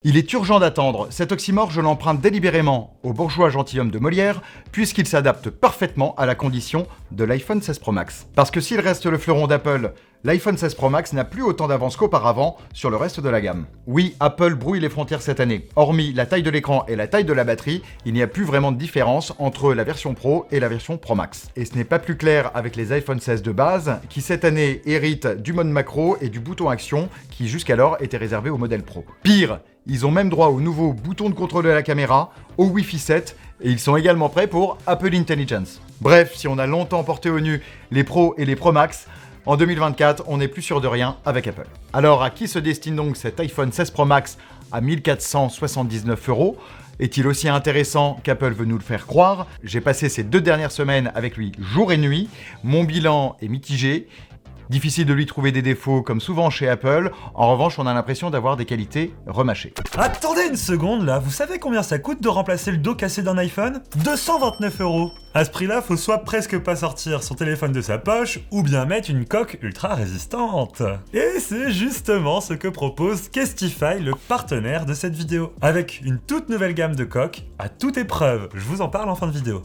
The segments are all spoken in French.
Il est urgent d'attendre, cet oxymore je l'emprunte délibérément au bourgeois gentilhomme de Molière, puisqu'il s'adapte parfaitement à la condition de l'iPhone 16 Pro Max. Parce que s'il reste le fleuron d'Apple, l'iPhone 16 Pro Max n'a plus autant d'avance qu'auparavant sur le reste de la gamme. Oui, Apple brouille les frontières cette année. Hormis la taille de l'écran et la taille de la batterie, il n'y a plus vraiment de différence entre la version Pro et la version Pro Max. Et ce n'est pas plus clair avec les iPhone 16 de base, qui cette année héritent du mode macro et du bouton action, qui jusqu'alors était réservé au modèle Pro. Pire, ils ont même droit au nouveau bouton de contrôle de la caméra, au Wi-Fi 7, et ils sont également prêts pour Apple Intelligence. Bref, si on a longtemps porté au nu les Pro et les Pro Max, en 2024, on n'est plus sûr de rien avec Apple. Alors, à qui se destine donc cet iPhone 16 Pro Max à 1479 €? Est-il aussi intéressant qu'Apple veut nous le faire croire? J'ai passé ces 2 dernières semaines avec lui jour et nuit, mon bilan est mitigé. Difficile de lui trouver des défauts comme souvent chez Apple, en revanche on a l'impression d'avoir des qualités remâchées. Attendez une seconde là, vous savez combien ça coûte de remplacer le dos cassé d'un iPhone? 229 €. À ce prix-là, faut soit presque pas sortir son téléphone de sa poche, ou bien mettre une coque ultra résistante. Et c'est justement ce que propose Kestify, le partenaire de cette vidéo. Avec une toute nouvelle gamme de coques, à toute épreuve. Je vous en parle en fin de vidéo.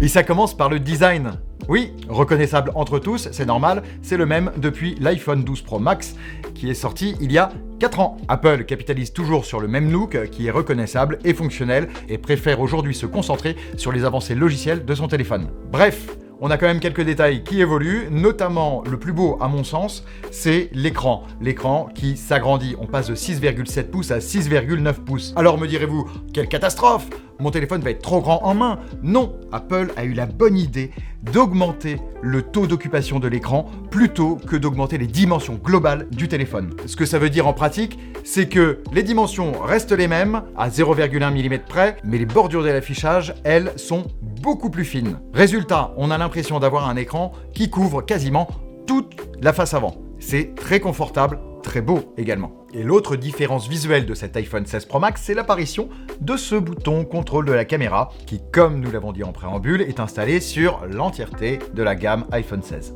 Et ça commence par le design. Oui, reconnaissable entre tous, c'est normal, c'est le même depuis l'iPhone 12 Pro Max qui est sorti il y a 4 ans. Apple capitalise toujours sur le même look qui est reconnaissable et fonctionnel et préfère aujourd'hui se concentrer sur les avancées logicielles de son téléphone. Bref, on a quand même quelques détails qui évoluent, notamment le plus beau à mon sens, c'est l'écran. L'écran qui s'agrandit, on passe de 6,7 pouces à 6,9 pouces. Alors me direz-vous, quelle catastrophe! Mon téléphone va être trop grand en main. Non, Apple a eu la bonne idée d'augmenter le taux d'occupation de l'écran plutôt que d'augmenter les dimensions globales du téléphone. Ce que ça veut dire en pratique, c'est que les dimensions restent les mêmes, à 0,1 mm près, mais les bordures de l'affichage, elles, sont beaucoup plus fines. Résultat, on a l'impression d'avoir un écran qui couvre quasiment toute la face avant. C'est très confortable, très beau également. Et l'autre différence visuelle de cet iPhone 16 Pro Max, c'est l'apparition de ce bouton contrôle de la caméra qui, comme nous l'avons dit en préambule, est installé sur l'entièreté de la gamme iPhone 16.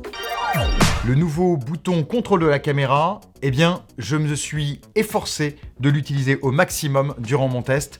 Le nouveau bouton contrôle de la caméra, eh bien, je me suis efforcé de l'utiliser au maximum durant mon test.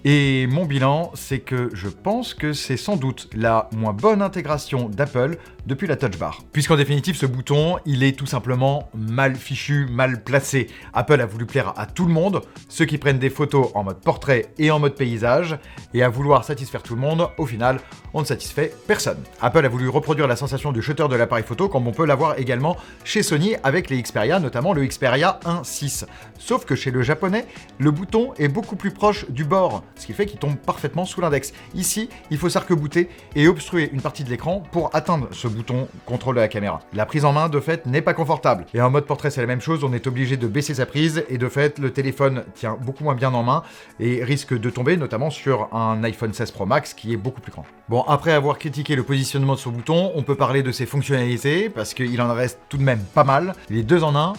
Et mon bilan, c'est que je pense que c'est sans doute la moins bonne intégration d'Apple depuis la Touch Bar. Puisqu'en définitive, ce bouton, il est tout simplement mal fichu, mal placé. Apple a voulu plaire à tout le monde, ceux qui prennent des photos en mode portrait et en mode paysage, et à vouloir satisfaire tout le monde, au final, on ne satisfait personne. Apple a voulu reproduire la sensation du shutter de l'appareil photo comme on peut l'avoir également chez Sony avec les Xperia, notamment le Xperia 1.6. Sauf que chez le japonais, le bouton est beaucoup plus proche du bord, ce qui fait qu'il tombe parfaitement sous l'index. Ici, il faut s'arc-bouter et obstruer une partie de l'écran pour atteindre ce bouton contrôle de la caméra. La prise en main, de fait, n'est pas confortable. Et en mode portrait, c'est la même chose, on est obligé de baisser sa prise et de fait, le téléphone tient beaucoup moins bien en main et risque de tomber, notamment sur un iPhone 16 Pro Max qui est beaucoup plus grand. Bon, après avoir critiqué le positionnement de ce bouton, on peut parler de ses fonctionnalités parce qu'il en reste tout de même pas mal. Les 2 en 1,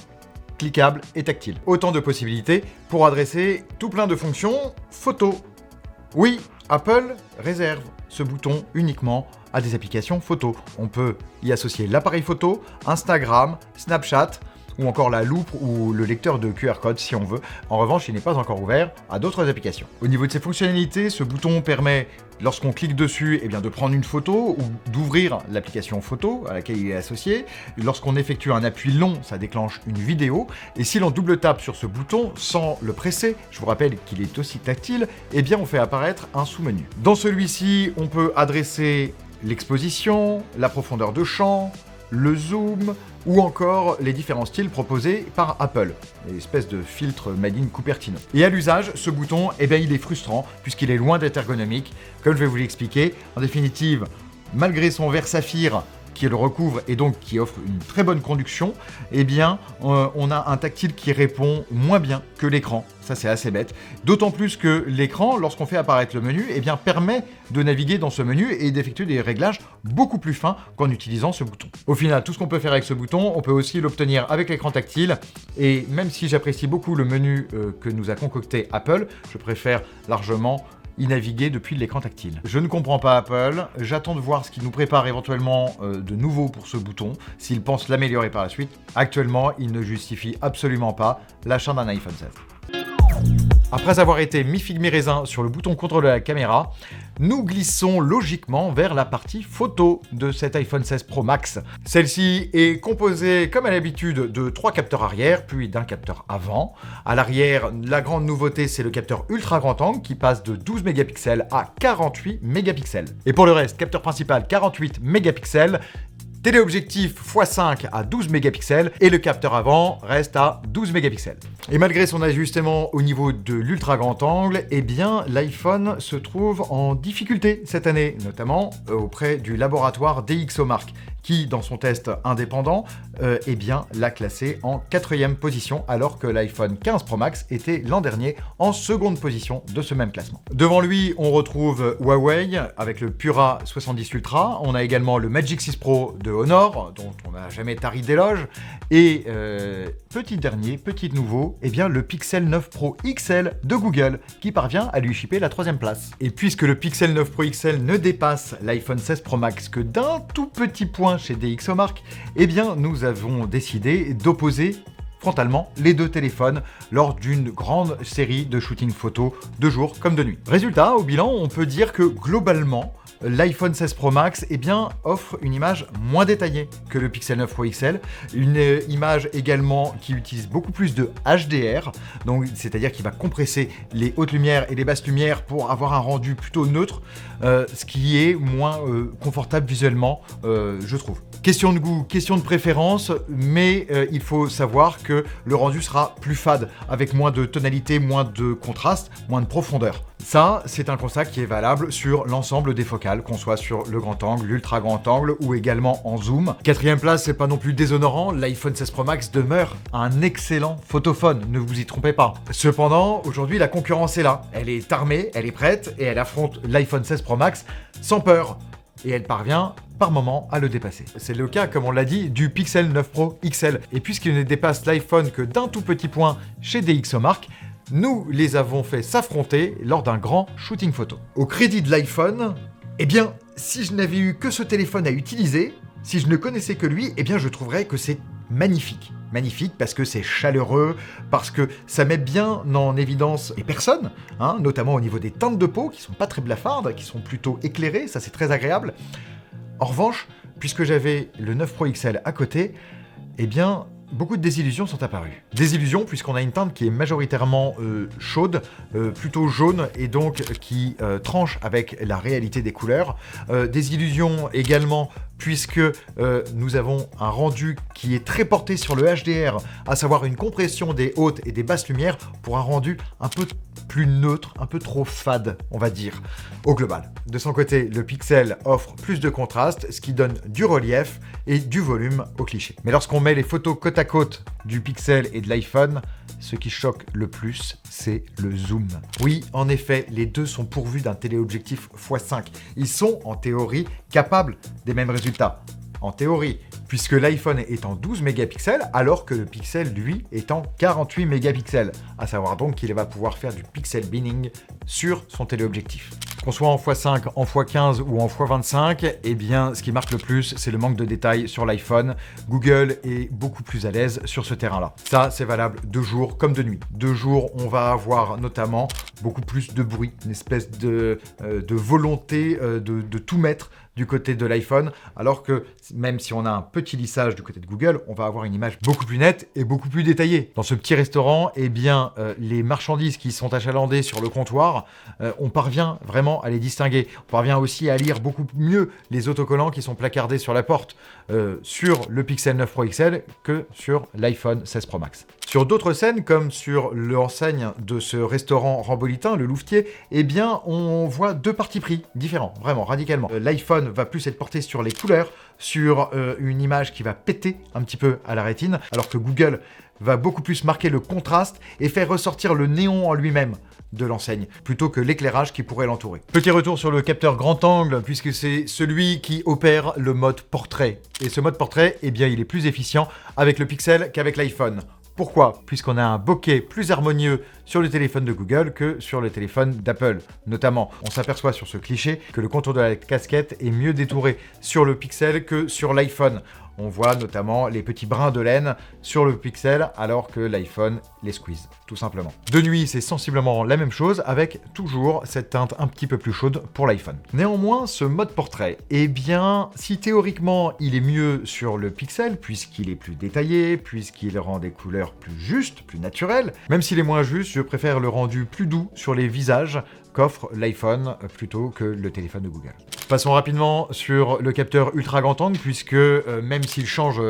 cliquable et tactile. Autant de possibilités pour adresser tout plein de fonctions photo. Oui, Apple réserve ce bouton uniquement à des applications photo. On peut y associer l'appareil photo, Instagram, Snapchat, ou encore la loupe ou le lecteur de QR code si on veut. En revanche, il n'est pas encore ouvert à d'autres applications. Au niveau de ses fonctionnalités, ce bouton permet, lorsqu'on clique dessus, de prendre une photo ou d'ouvrir l'application photo à laquelle il est associé. Lorsqu'on effectue un appui long, ça déclenche une vidéo. Et si l'on double tape sur ce bouton sans le presser, je vous rappelle qu'il est aussi tactile, on fait apparaître un sous-menu. Dans celui-ci, on peut adresser l'exposition, la profondeur de champ, le zoom, ou encore les différents styles proposés par Apple, l'espèce de filtre made in Cupertino. Et à l'usage, ce bouton, il est frustrant, puisqu'il est loin d'être ergonomique, comme je vais vous l'expliquer. En définitive, malgré son verre saphir qui le recouvre et donc qui offre une très bonne conduction, on a un tactile qui répond moins bien que l'écran. Ça, c'est assez bête. D'autant plus que l'écran, lorsqu'on fait apparaître le menu, permet de naviguer dans ce menu et d'effectuer des réglages beaucoup plus fins qu'en utilisant ce bouton. Au final, tout ce qu'on peut faire avec ce bouton, on peut aussi l'obtenir avec l'écran tactile. Et même si j'apprécie beaucoup le menu que nous a concocté Apple, je préfère largement y naviguer depuis l'écran tactile. Je ne comprends pas Apple, j'attends de voir ce qu'il nous prépare éventuellement de nouveau pour ce bouton, s'il pense l'améliorer par la suite. Actuellement, il ne justifie absolument pas l'achat d'un iPhone 16. Après avoir été mi-figue mi-raisin sur le bouton contrôle de la caméra, nous glissons logiquement vers la partie photo de cet iPhone 16 Pro Max. Celle-ci est composée, comme à l'habitude, de 3 capteurs arrière, puis d'un capteur avant. À l'arrière, la grande nouveauté, c'est le capteur ultra grand angle qui passe de 12 mégapixels à 48 mégapixels. Et pour le reste, capteur principal 48 mégapixels, téléobjectif x5 à 12 mégapixels et le capteur avant reste à 12 mégapixels. Et malgré son ajustement au niveau de l'ultra grand angle, eh bien l'iPhone se trouve en difficulté cette année, notamment auprès du laboratoire DxOMark, qui dans son test indépendant eh bien l'a classé en 4e position, alors que l'iPhone 15 Pro Max était l'an dernier en 2e position de ce même classement. Devant lui, on retrouve Huawei avec le Pura 70 Ultra, on a également le Magic 6 Pro de Honor, dont on n'a jamais tari d'éloge, et petit nouveau, eh bien le Pixel 9 Pro XL de Google, qui parvient à lui chipper la 3e place. Et puisque le Pixel 9 Pro XL ne dépasse l'iPhone 16 Pro Max que d'un tout petit point chez DxOMark, eh bien nous avons décidé d'opposer frontalement les deux téléphones lors d'une grande série de shooting photos de jour comme de nuit. Résultat, au bilan, on peut dire que globalement, l'iPhone 16 Pro Max eh bien, offre une image moins détaillée que le Pixel 9 Pro XL, une image également qui utilise beaucoup plus de HDR, donc c'est-à-dire qu'il va compresser les hautes lumières et les basses lumières pour avoir un rendu plutôt neutre, ce qui est moins confortable visuellement, je trouve. Question de goût, question de préférence, mais il faut savoir que le rendu sera plus fade, avec moins de tonalité, moins de contraste, moins de profondeur. Ça, c'est un constat qui est valable sur l'ensemble des focales, qu'on soit sur le grand angle, l'ultra grand angle ou également en zoom. 4e place, c'est pas non plus déshonorant, l'iPhone 16 Pro Max demeure un excellent photophone, ne vous y trompez pas. Cependant, aujourd'hui, la concurrence est là. Elle est armée, elle est prête et elle affronte l'iPhone 16 Pro Max sans peur. Et elle parvient par moment à le dépasser. C'est le cas, comme on l'a dit, du Pixel 9 Pro XL. Et puisqu'il ne dépasse l'iPhone que d'un tout petit point chez DxOMark, nous les avons fait s'affronter lors d'un grand shooting photo. Au crédit de l'iPhone, eh bien, si je n'avais eu que ce téléphone à utiliser, si je ne connaissais que lui, eh bien je trouverais que c'est magnifique. Magnifique parce que c'est chaleureux, parce que ça met bien en évidence les personnes, notamment au niveau des teintes de peau qui sont pas très blafardes, qui sont plutôt éclairées, ça c'est très agréable. En revanche, puisque j'avais le 9 Pro XL à côté, eh bien beaucoup de désillusions sont apparues. Désillusions puisqu'on a une teinte qui est majoritairement chaude, plutôt jaune, et donc qui tranche avec la réalité des couleurs. Désillusions également puisque nous avons un rendu qui est très porté sur le HDR, à savoir une compression des hautes et des basses lumières pour un rendu un peu plus neutre, un peu trop fade, on va dire, au global. De son côté, le Pixel offre plus de contraste, ce qui donne du relief et du volume au cliché. Mais lorsqu'on met les photos côte à côte du Pixel et de l'iPhone, ce qui choque le plus, c'est le zoom. Oui, en effet, les deux sont pourvus d'un téléobjectif x5. Ils sont, en théorie, capables des mêmes résultats. En théorie, puisque l'iPhone est en 12 mégapixels, alors que le Pixel, lui, est en 48 mégapixels. À savoir donc qu'il va pouvoir faire du pixel binning sur son téléobjectif. Qu'on soit en x5, en x15 ou en x25, eh bien, ce qui marque le plus, c'est le manque de détails sur l'iPhone. Google est beaucoup plus à l'aise sur ce terrain-là. Ça, c'est valable de jour comme de nuit. De jour, on va avoir notamment beaucoup plus de bruit, une espèce de volonté de tout mettre du côté de l'iPhone, alors que même si on a un petit lissage du côté de Google, on va avoir une image beaucoup plus nette et beaucoup plus détaillée. Dans ce petit restaurant, eh bien, les marchandises qui sont achalandées sur le comptoir, on parvient vraiment à les distinguer. On parvient aussi à lire beaucoup mieux les autocollants qui sont placardés sur la porte sur le Pixel 9 Pro XL que sur l'iPhone 16 Pro Max. Sur d'autres scènes, comme sur l'enseigne de ce restaurant rambolitain, le Louvetier, eh bien, on voit deux partis pris différents, vraiment, radicalement. L'iPhone va plus être porté sur les couleurs, sur une image qui va péter un petit peu à la rétine, alors que Google va beaucoup plus marquer le contraste et faire ressortir le néon en lui-même de l'enseigne, plutôt que l'éclairage qui pourrait l'entourer. Petit retour sur le capteur grand angle, puisque c'est celui qui opère le mode portrait. Et ce mode portrait, eh bien, il est plus efficient avec le Pixel qu'avec l'iPhone. Pourquoi ? Puisqu'on a un bokeh plus harmonieux sur le téléphone de Google que sur le téléphone d'Apple. Notamment, on s'aperçoit sur ce cliché que le contour de la casquette est mieux détouré sur le Pixel que sur l'iPhone. On voit notamment les petits brins de laine sur le pixel alors que l'iPhone les squeeze, tout simplement. De nuit, c'est sensiblement la même chose avec toujours cette teinte un petit peu plus chaude pour l'iPhone. Néanmoins, ce mode portrait, eh bien, si théoriquement il est mieux sur le pixel puisqu'il est plus détaillé, puisqu'il rend des couleurs plus justes, plus naturelles, même s'il est moins juste, je préfère le rendu plus doux sur les visages qu'offre l'iPhone plutôt que le téléphone de Google. Passons rapidement sur le capteur ultra grand angle puisque même s'il change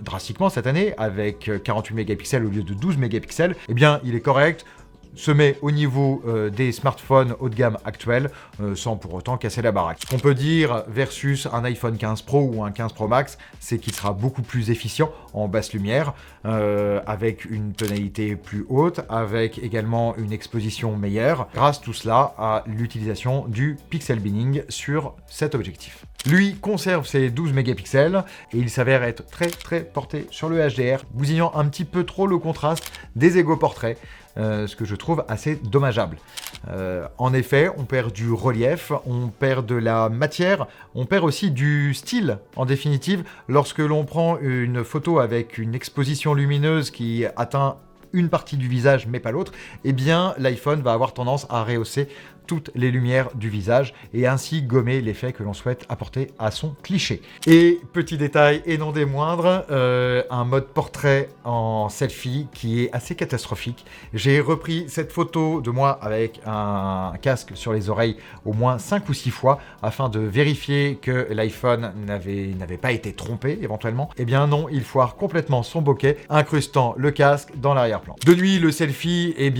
drastiquement cette année avec 48 mégapixels au lieu de 12 mégapixels, eh bien il est correct, se met au niveau des smartphones haut de gamme actuels sans pour autant casser la baraque. Ce qu'on peut dire versus un iPhone 15 Pro ou un 15 Pro Max, c'est qu'il sera beaucoup plus efficient en basse lumière, avec une tonalité plus haute, avec également une exposition meilleure, grâce tout cela à l'utilisation du pixel binning sur cet objectif. Lui conserve ses 12 mégapixels et il s'avère être très porté sur le HDR, bousillant un petit peu trop le contraste des égaux portraits, ce que je trouve assez dommageable. En effet, on perd du relief, on perd de la matière, on perd aussi du style. En définitive, lorsque l'on prend une photo avec une exposition lumineuse qui atteint une partie du visage mais pas l'autre, eh bien l'iPhone va avoir tendance à rehausser toutes les lumières du visage et ainsi gommer l'effet que l'on souhaite apporter à son cliché. Et petit détail et non des moindres, un mode portrait en selfie qui est assez catastrophique. J'ai repris cette photo de moi avec un casque sur les oreilles au moins 5 ou 6 fois afin de vérifier que l'iPhone n'avait pas été trompé éventuellement. Eh bien non, il foire complètement son bokeh, incrustant le casque dans l'arrière-plan. De nuit, le selfie est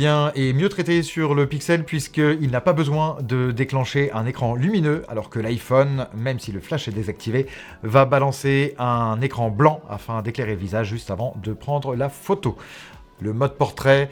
mieux traité sur le Pixel puisqu'il n'a pas besoin de déclencher un écran lumineux, alors que l'iPhone, même si le flash est désactivé, va balancer un écran blanc afin d'éclairer le visage juste avant de prendre la photo. Le mode portrait,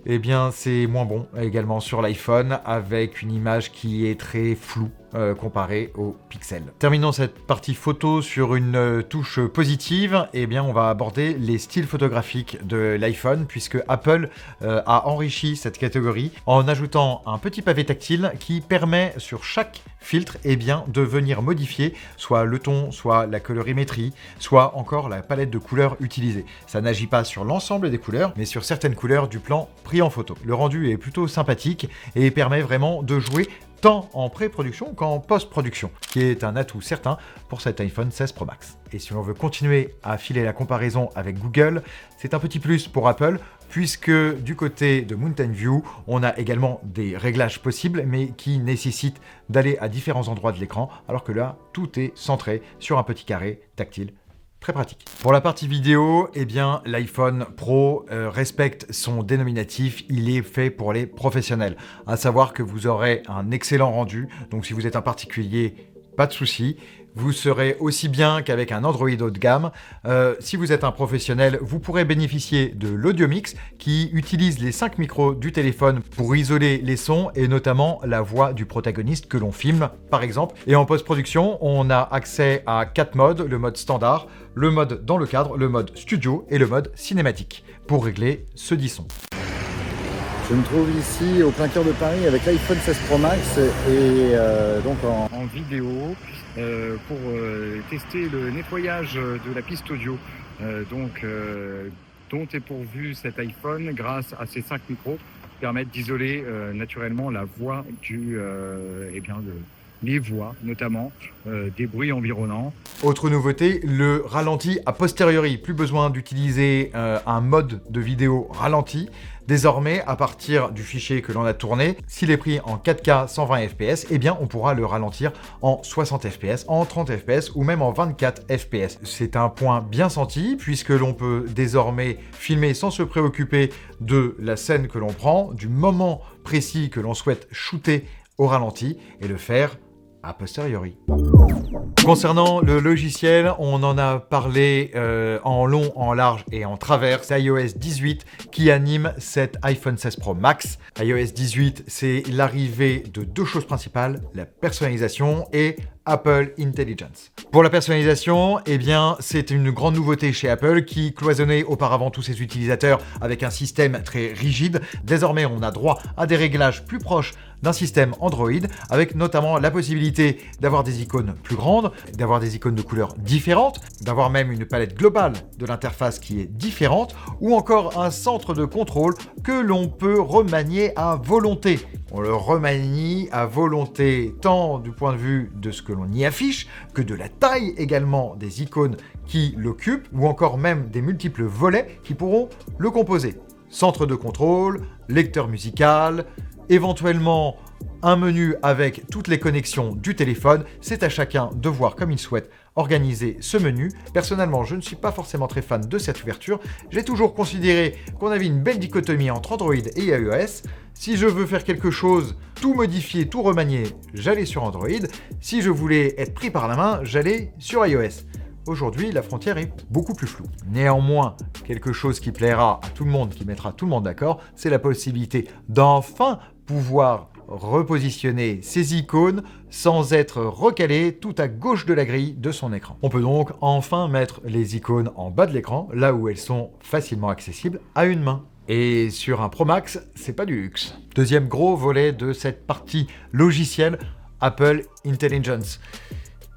eh bien c'est moins bon également sur l'iPhone, avec une image qui est très floue comparée au Pixel. Terminons cette partie photo sur une touche positive, eh bien on va aborder les styles photographiques de l'iPhone, puisque Apple a enrichi cette catégorie en ajoutant un petit pavé tactile qui permet sur chaque filtre eh bien, de venir modifier soit le ton, soit la colorimétrie, soit encore la palette de couleurs utilisée. Ça n'agit pas sur l'ensemble des couleurs, mais sur certaines couleurs du plan pris en photo. Le rendu est plutôt sympathique et permet vraiment de jouer tant en pré-production qu'en post-production, qui est un atout certain pour cet iPhone 16 Pro Max. Et si on veut continuer à filer la comparaison avec Google, c'est un petit plus pour Apple, puisque du côté de Mountain View, on a également des réglages possibles, mais qui nécessitent d'aller à différents endroits de l'écran, alors que là, tout est centré sur un petit carré tactile. Très pratique. Pour la partie vidéo, eh bien, l'iPhone Pro respecte son dénominatif, il est fait pour les professionnels. À savoir que vous aurez un excellent rendu, donc si vous êtes un particulier, pas de souci. Vous serez aussi bien qu'avec un Android haut de gamme. Si vous êtes un professionnel, vous pourrez bénéficier de l'Audio Mix qui utilise les 5 micros du téléphone pour isoler les sons et notamment la voix du protagoniste que l'on filme par exemple. Et en post-production, on a accès à 4 modes, le mode standard, le mode dans le cadre, le mode studio et le mode cinématique pour régler ce dit son. Je me trouve ici au plein cœur de Paris avec l'iPhone 16 Pro Max et donc en vidéo pour tester le nettoyage de la piste audio dont est pourvu cet iPhone grâce à ces 5 micros qui permettent d'isoler naturellement la voix les voix notamment, des bruits environnants. Autre nouveauté, le ralenti a posteriori. Plus besoin d'utiliser un mode de vidéo ralenti. Désormais, à partir du fichier que l'on a tourné, s'il est pris en 4K 120 fps, eh bien on pourra le ralentir en 60 fps, en 30 fps ou même en 24 fps. C'est un point bien senti puisque l'on peut désormais filmer sans se préoccuper de la scène que l'on prend, du moment précis que l'on souhaite shooter au ralenti et le faire a posteriori. Concernant le logiciel, on en a parlé en long, en large et en travers. C'est iOS 18 qui anime cet iPhone 16 Pro Max. iOS 18, c'est l'arrivée de 2 choses principales, la personnalisation et Apple Intelligence. Pour la personnalisation, eh bien, c'est une grande nouveauté chez Apple qui cloisonnait auparavant tous ses utilisateurs avec un système très rigide. Désormais, on a droit à des réglages plus proches d'un système Android, avec notamment la possibilité d'avoir des icônes icônes plus grandes, d'avoir des icônes de couleurs différentes, d'avoir même une palette globale de l'interface qui est différente, ou encore un centre de contrôle que l'on peut remanier à volonté. On le remanie à volonté tant du point de vue de ce que l'on y affiche, que de la taille également des icônes qui l'occupent, ou encore même des multiples volets qui pourront le composer. Centre de contrôle, lecteur musical, éventuellement un menu avec toutes les connexions du téléphone, c'est à chacun de voir comme il souhaite organiser ce menu. Personnellement, je ne suis pas forcément très fan de cette ouverture. J'ai toujours considéré qu'on avait une belle dichotomie entre Android et iOS. Si je veux faire quelque chose, tout modifier, tout remanier, j'allais sur Android. Si je voulais être pris par la main, j'allais sur iOS. Aujourd'hui, la frontière est beaucoup plus floue. Néanmoins, quelque chose qui plaira à tout le monde, qui mettra tout le monde d'accord, c'est la possibilité d'enfin pouvoir repositionner ces icônes sans être recalé tout à gauche de la grille de son écran. On peut donc enfin mettre les icônes en bas de l'écran, là où elles sont facilement accessibles à une main. Et sur un Pro Max, c'est pas du luxe. Deuxième gros volet de cette partie logicielle, Apple Intelligence.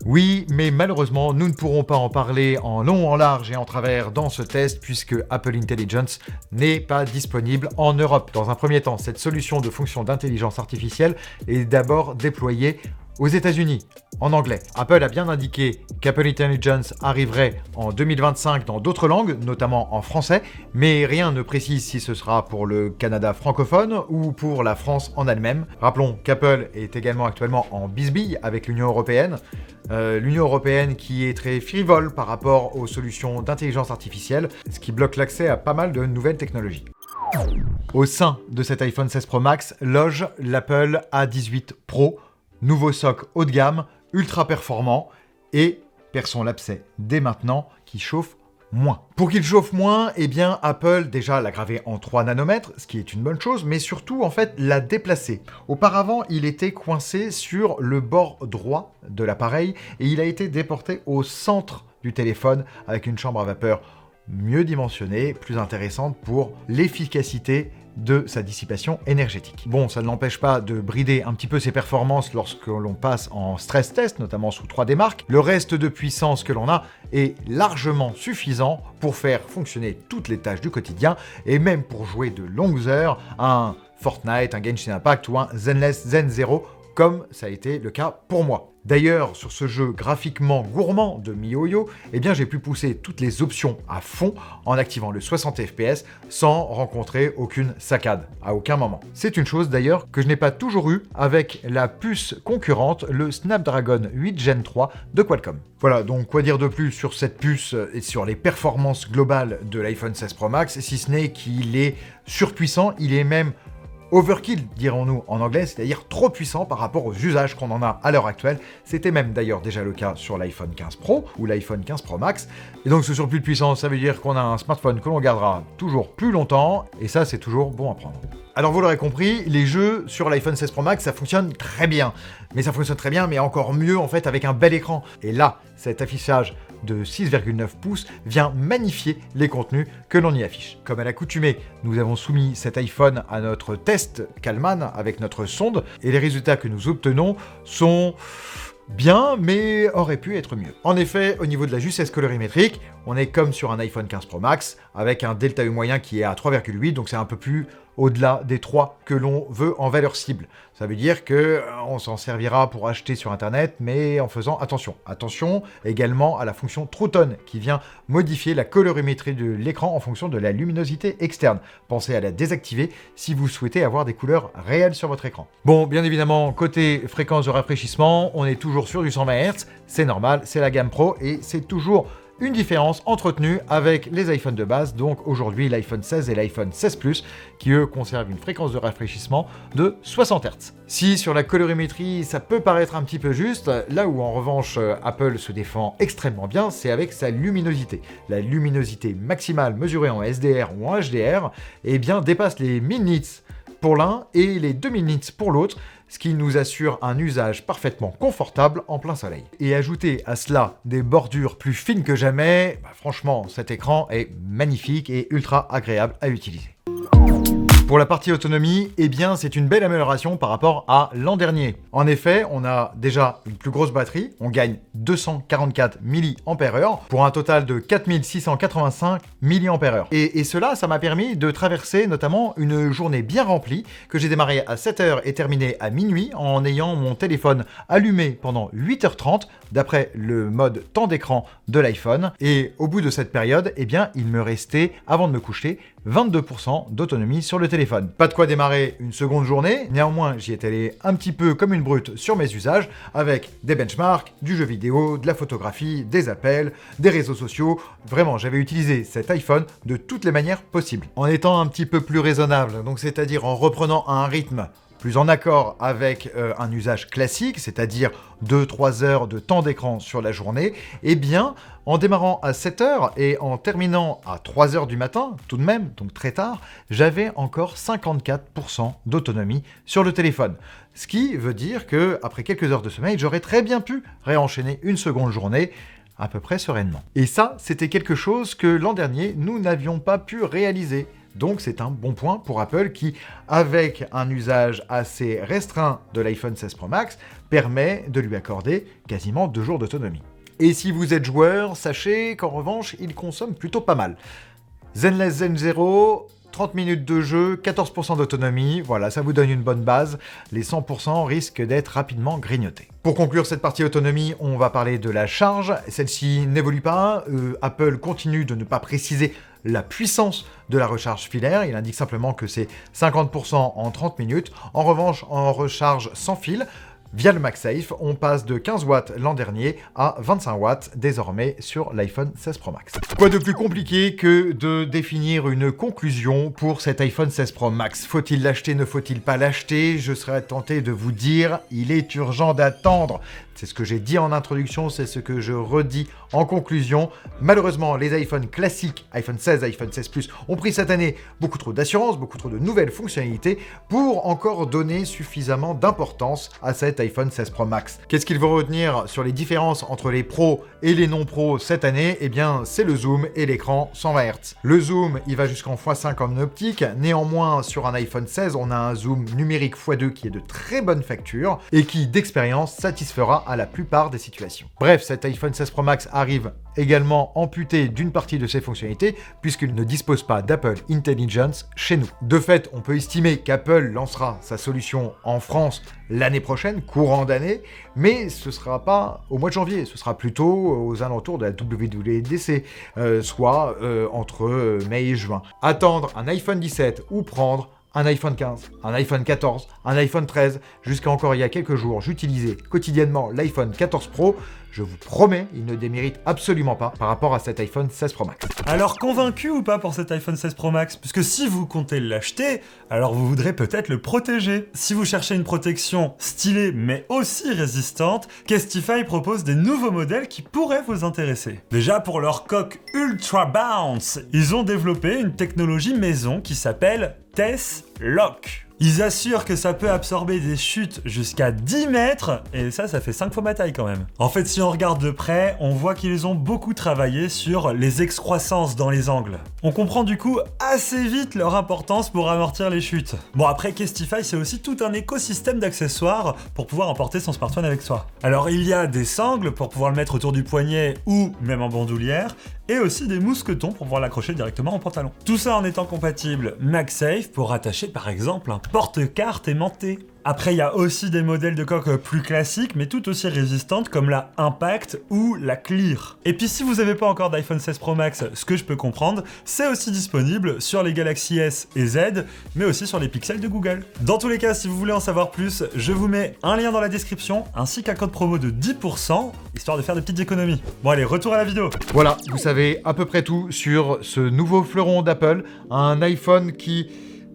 Oui, mais malheureusement, nous ne pourrons pas en parler en long, en large et en travers dans ce test puisque Apple Intelligence n'est pas disponible en Europe. Dans un premier temps, cette solution de fonction d'intelligence artificielle est d'abord déployée aux États-Unis, en anglais. Apple a bien indiqué qu'Apple Intelligence arriverait en 2025 dans d'autres langues, notamment en français, mais rien ne précise si ce sera pour le Canada francophone ou pour la France en elle-même. Rappelons qu'Apple est également actuellement en bisbille avec l'Union européenne. L'Union européenne qui est très frivole par rapport aux solutions d'intelligence artificielle, ce qui bloque l'accès à pas mal de nouvelles technologies. Au sein de cet iPhone 16 Pro Max loge l'Apple A18 Pro, nouveau soc haut de gamme, ultra performant et, perçons l'abcès dès maintenant, qui chauffe moins. Pour qu'il chauffe moins, eh bien Apple déjà l'a gravé en 3 nanomètres, ce qui est une bonne chose, mais surtout en fait l'a déplacé. Auparavant, il était coincé sur le bord droit de l'appareil et il a été déporté au centre du téléphone avec une chambre à vapeur mieux dimensionnée, plus intéressante pour l'efficacité de sa dissipation énergétique. Bon, ça ne l'empêche pas de brider un petit peu ses performances lorsque l'on passe en stress test, notamment sous 3D Mark. Le reste de puissance que l'on a est largement suffisant pour faire fonctionner toutes les tâches du quotidien et même pour jouer de longues heures à un Fortnite, un Genshin Impact ou un Zenless Zen Zero, comme ça a été le cas pour moi. D'ailleurs, sur ce jeu graphiquement gourmand de MiHoYo, eh bien j'ai pu pousser toutes les options à fond en activant le 60 fps sans rencontrer aucune saccade, à aucun moment. C'est une chose d'ailleurs que je n'ai pas toujours eu avec la puce concurrente, le Snapdragon 8 Gen 3 de Qualcomm. Voilà, donc quoi dire de plus sur cette puce et sur les performances globales de l'iPhone 16 Pro Max, si ce n'est qu'il est surpuissant, il est même overkill, dirons-nous en anglais, c'est-à-dire trop puissant par rapport aux usages qu'on en a à l'heure actuelle. C'était même d'ailleurs déjà le cas sur l'iPhone 15 Pro ou l'iPhone 15 Pro Max. Et donc ce surplus de puissance, ça veut dire qu'on a un smartphone que l'on gardera toujours plus longtemps, et ça c'est toujours bon à prendre. Alors vous l'aurez compris, les jeux sur l'iPhone 16 Pro Max, ça fonctionne très bien. Mais ça fonctionne très bien, mais encore mieux en fait avec un bel écran. Et là, cet affichage de 6,9 pouces vient magnifier les contenus que l'on y affiche. Comme à l'accoutumée, nous avons soumis cet iPhone à notre test Kalman avec notre sonde, et les résultats que nous obtenons sont bien, mais auraient pu être mieux. En effet, au niveau de la justesse colorimétrique, on est comme sur un iPhone 15 Pro Max, avec un delta U moyen qui est à 3,8, donc c'est un peu plus au-delà des 3 que l'on veut en valeur cible. Ça veut dire qu'on s'en servira pour acheter sur Internet, mais en faisant attention. Attention également à la fonction True Tone, qui vient modifier la colorimétrie de l'écran en fonction de la luminosité externe. Pensez à la désactiver si vous souhaitez avoir des couleurs réelles sur votre écran. Bon, bien évidemment, côté fréquence de rafraîchissement, on est toujours sur du 120 Hz, c'est normal, c'est la gamme Pro, et c'est toujours une différence entretenue avec les iPhones de base, donc aujourd'hui l'iPhone 16 et l'iPhone 16 Plus, qui eux conservent une fréquence de rafraîchissement de 60 Hz. Si sur la colorimétrie ça peut paraître un petit peu juste, là où en revanche Apple se défend extrêmement bien, c'est avec sa luminosité. La luminosité maximale mesurée en SDR ou en HDR, eh bien dépasse les 1000 nits pour l'un et les 2000 nits pour l'autre, ce qui nous assure un usage parfaitement confortable en plein soleil. Et ajouter à cela des bordures plus fines que jamais, franchement, cet écran est magnifique et ultra agréable à utiliser. Pour la partie autonomie, eh bien c'est une belle amélioration par rapport à l'an dernier. En effet, on a déjà une plus grosse batterie, on gagne 244 mAh pour un total de 4685 mAh. Et cela, ça m'a permis de traverser notamment une journée bien remplie que j'ai démarré à 7h et terminé à minuit en ayant mon téléphone allumé pendant 8h30 d'après le mode temps d'écran de l'iPhone. Et au bout de cette période, eh bien il me restait, avant de me coucher, 22% d'autonomie sur le téléphone. Pas de quoi démarrer une seconde journée, néanmoins j'y étais allé un petit peu comme une brute sur mes usages, avec des benchmarks, du jeu vidéo, de la photographie, des appels, des réseaux sociaux. Vraiment, j'avais utilisé cet iPhone de toutes les manières possibles. En étant un petit peu plus raisonnable, donc c'est-à-dire en reprenant un rythme plus en accord avec un usage classique, c'est-à-dire 2-3 heures de temps d'écran sur la journée, eh bien, en démarrant à 7h et en terminant à 3h du matin, tout de même, donc très tard, j'avais encore 54% d'autonomie sur le téléphone. Ce qui veut dire que après quelques heures de sommeil, j'aurais très bien pu réenchaîner une seconde journée à peu près sereinement. Et ça, c'était quelque chose que l'an dernier, nous n'avions pas pu réaliser. Donc c'est un bon point pour Apple qui, avec un usage assez restreint de l'iPhone 16 Pro Max, permet de lui accorder quasiment 2 jours d'autonomie. Et si vous êtes joueur, sachez qu'en revanche, il consomme plutôt pas mal. Zenless Zen 0, 30 minutes de jeu, 14% d'autonomie, voilà, ça vous donne une bonne base. Les 100% risquent d'être rapidement grignotés. Pour conclure cette partie autonomie, on va parler de la charge. Celle-ci n'évolue pas, Apple continue de ne pas préciser la puissance de la recharge filaire, il indique simplement que c'est 50% en 30 minutes. En revanche, en recharge sans fil, via le MagSafe, on passe de 15 watts l'an dernier à 25 watts désormais sur l'iPhone 16 Pro Max. Quoi de plus compliqué que de définir une conclusion pour cet iPhone 16 Pro Max? Faut-il l'acheter, ne faut-il pas l'acheter? Je serais tenté de vous dire, il est urgent d'attendre. C'est ce que j'ai dit en introduction, c'est ce que je redis en conclusion. Malheureusement, les iPhones classiques, iPhone 16, iPhone 16 Plus, ont pris cette année beaucoup trop d'assurance, beaucoup trop de nouvelles fonctionnalités pour encore donner suffisamment d'importance à cet iPhone 16 Pro Max. Qu'est-ce qu'il faut retenir sur les différences entre les pros et les non pros cette année? Eh bien, c'est le zoom et l'écran 120 Hz. Le zoom, il va jusqu'en x5 en optique. Néanmoins, sur un iPhone 16, on a un zoom numérique x2 qui est de très bonne facture et qui, d'expérience, satisfera à la plupart des situations. Bref, cet iPhone 16 Pro Max arrive également amputé d'une partie de ses fonctionnalités puisqu'il ne dispose pas d'Apple Intelligence chez nous. De fait, on peut estimer qu'Apple lancera sa solution en France l'année prochaine, courant d'année, mais ce ne sera pas au mois de janvier, ce sera plutôt aux alentours de la WWDC, soit entre mai et juin. Attendre un iPhone 17 ou prendre un iPhone 15, un iPhone 14, un iPhone 13, jusqu'à encore il y a quelques jours, j'utilisais quotidiennement l'iPhone 14 Pro. Je vous promets, il ne démérite absolument pas par rapport à cet iPhone 16 Pro Max. Alors convaincu ou pas pour cet iPhone 16 Pro Max? Puisque si vous comptez l'acheter, alors vous voudrez peut-être le protéger. Si vous cherchez une protection stylée mais aussi résistante, Casetify propose des nouveaux modèles qui pourraient vous intéresser. Déjà pour leur coque Ultra Bounce, ils ont développé une technologie maison qui s'appelle TESS-LOCK. Ils assurent que ça peut absorber des chutes jusqu'à 10 mètres, et ça fait 5 fois ma taille quand même. En fait, si on regarde de près, on voit qu'ils ont beaucoup travaillé sur les excroissances dans les angles. On comprend du coup assez vite leur importance pour amortir les chutes. Bon après, Casetify, c'est aussi tout un écosystème d'accessoires pour pouvoir emporter son smartphone avec soi. Alors il y a des sangles pour pouvoir le mettre autour du poignet ou même en bandoulière, et aussi des mousquetons pour pouvoir l'accrocher directement au pantalon. Tout ça en étant compatible MagSafe pour attacher par exemple un porte-carte aimanté. Après, il y a aussi des modèles de coque plus classiques, mais tout aussi résistantes, comme la Impact ou la Clear. Et puis si vous n'avez pas encore d'iPhone 16 Pro Max, ce que je peux comprendre, c'est aussi disponible sur les Galaxy S et Z, mais aussi sur les Pixels de Google. Dans tous les cas, si vous voulez en savoir plus, je vous mets un lien dans la description, ainsi qu'un code promo de 10%, histoire de faire des petites économies. Bon allez, retour à la vidéo. Voilà, vous savez à peu près tout sur ce nouveau fleuron d'Apple, un iPhone qui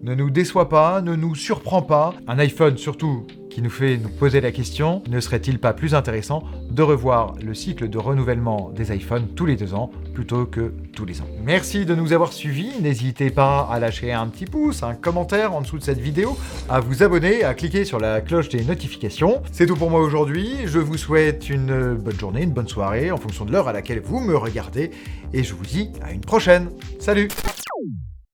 ne nous déçoit pas, ne nous surprend pas, un iPhone surtout qui nous fait nous poser la question, ne serait-il pas plus intéressant de revoir le cycle de renouvellement des iPhones tous les 2 ans plutôt que tous les ans. Merci de nous avoir suivis, n'hésitez pas à lâcher un petit pouce, un commentaire en dessous de cette vidéo, à vous abonner, à cliquer sur la cloche des notifications. C'est tout pour moi aujourd'hui, je vous souhaite une bonne journée, une bonne soirée en fonction de l'heure à laquelle vous me regardez et je vous dis à une prochaine. Salut!